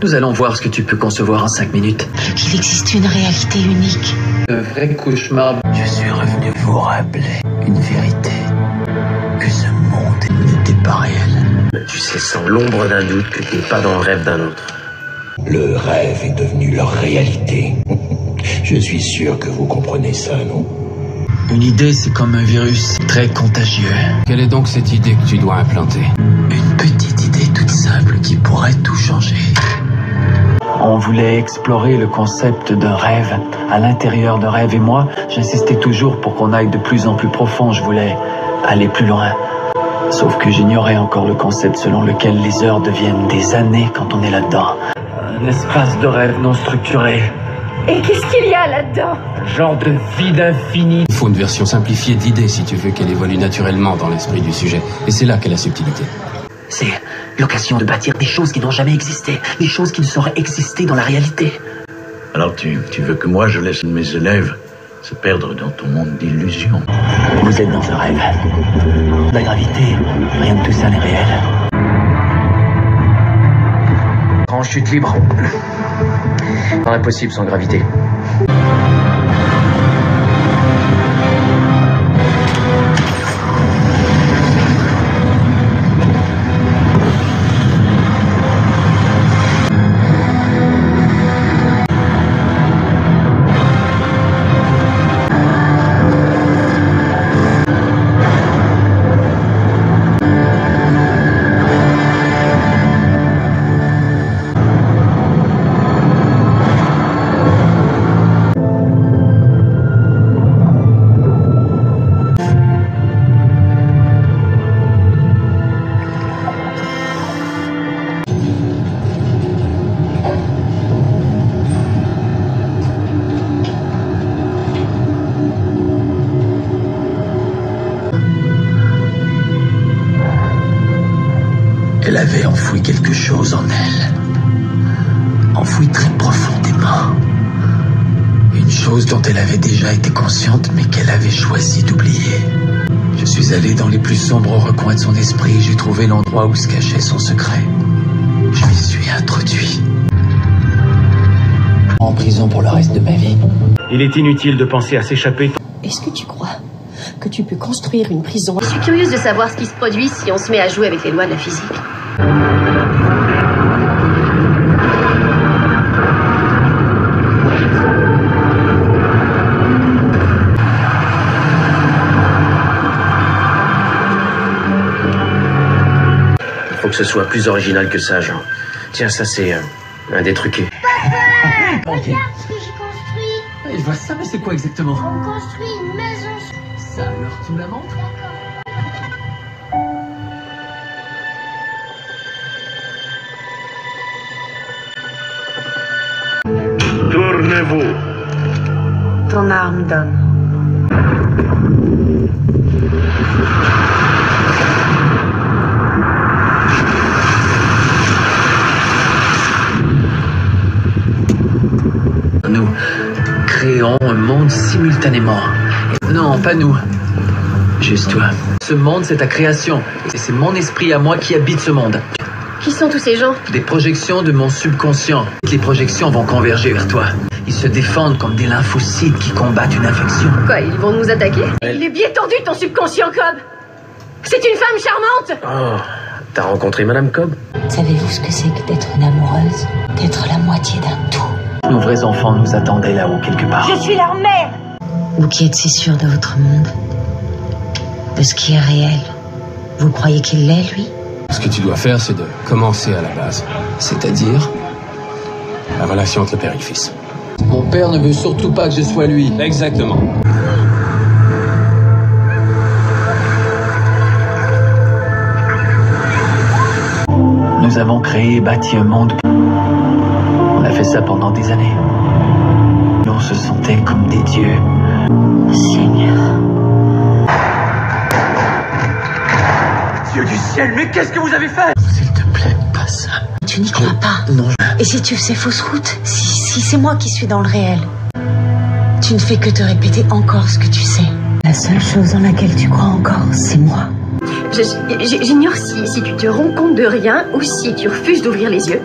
Nous allons voir ce que tu peux concevoir en 5 minutes. Qu'il existe une réalité unique. Un vrai cauchemar. Je suis revenu vous rappeler une vérité. Que ce monde n'était pas réel. Tu sais sans l'ombre d'un doute que t'es pas dans le rêve d'un autre. Le rêve est devenu leur réalité. Je suis sûr que vous comprenez ça, non? Une idée, c'est comme un virus très contagieux. Quelle est donc cette idée que tu dois implanter? Une petite idée toute simple qui pourrait tout changer. On voulait explorer le concept d'un rêve à l'intérieur d'un rêve. Et moi, j'insistais toujours pour qu'on aille de plus en plus profond. Je voulais aller plus loin. Sauf que j'ignorais encore le concept selon lequel les heures deviennent des années quand on est là-dedans. Un espace de rêve non structuré. Et qu'est-ce qu'il y a là-dedans? Un genre de vide infini. Il faut une version simplifiée d'idée si tu veux qu'elle évolue naturellement dans l'esprit du sujet. Et c'est là qu'est la subtilité. C'est l'occasion de bâtir des choses qui n'ont jamais existé, des choses qui ne sauraient exister dans la réalité. Alors tu veux que moi je laisse mes élèves se perdre dans ton monde d'illusions? Vous êtes dans un rêve. La gravité, rien de tout ça n'est réel. En chute libre. Non, impossible sans gravité. Elle avait enfoui quelque chose en elle. Enfoui très profondément. Une chose dont elle avait déjà été consciente, mais qu'elle avait choisi d'oublier. Je suis allé dans les plus sombres recoins de son esprit. J'ai trouvé l'endroit où se cachait son secret. Je m'y suis introduit. En prison pour le reste de ma vie. Il est inutile de penser à s'échapper. Est-ce que tu crois que tu peux construire une prison? Je suis curieuse de savoir ce qui se produit si on se met à jouer avec les lois de la physique. Il faut que ce soit plus original que ça, genre. Tiens, ça c'est un des truqués. Papa, regarde ce que j'ai construit. Je vois ça, mais c'est quoi exactement? On construit une maison. Ça, alors tu me la montres? Tournez-vous. Ton arme, Dom. Nous créons un monde simultanément. Non, pas nous. Juste toi. Ce monde, c'est ta création. Et c'est mon esprit à moi qui habite ce monde. Qui sont tous ces gens? Des projections de mon subconscient. Les projections vont converger vers toi. Ils se défendent comme des lymphocytes qui combattent une infection. Quoi, ils vont nous attaquer? Il est bien tendu, ton subconscient, Cobb. C'est une femme charmante. Oh, t'as rencontré Madame Cobb? Savez-vous ce que c'est que d'être une amoureuse? D'être la moitié d'un tout. Nos vrais enfants nous attendaient là-haut quelque part. Je suis leur mère. Vous qui êtes si sûr de votre monde, de ce qui est réel, vous croyez qu'il l'est, lui? Ce que tu dois faire, c'est de commencer à la base. C'est-à-dire la relation entre le père et le fils. Mon père ne veut surtout pas que je sois lui. Exactement. Nous avons créé et bâti un monde. On a fait ça pendant des années. On se sentait comme des dieux. Seigneur. Dieu du ciel, mais qu'est-ce que vous avez fait? S'il te plaît, pas ça. Tu n'y crois pas? Non. Et si tu faisais fausse route? Si c'est moi qui suis dans le réel? Tu ne fais que te répéter encore ce que tu sais. La seule chose dans laquelle tu crois encore, c'est moi. J'ignore si tu te rends compte de rien ou si tu refuses d'ouvrir les yeux.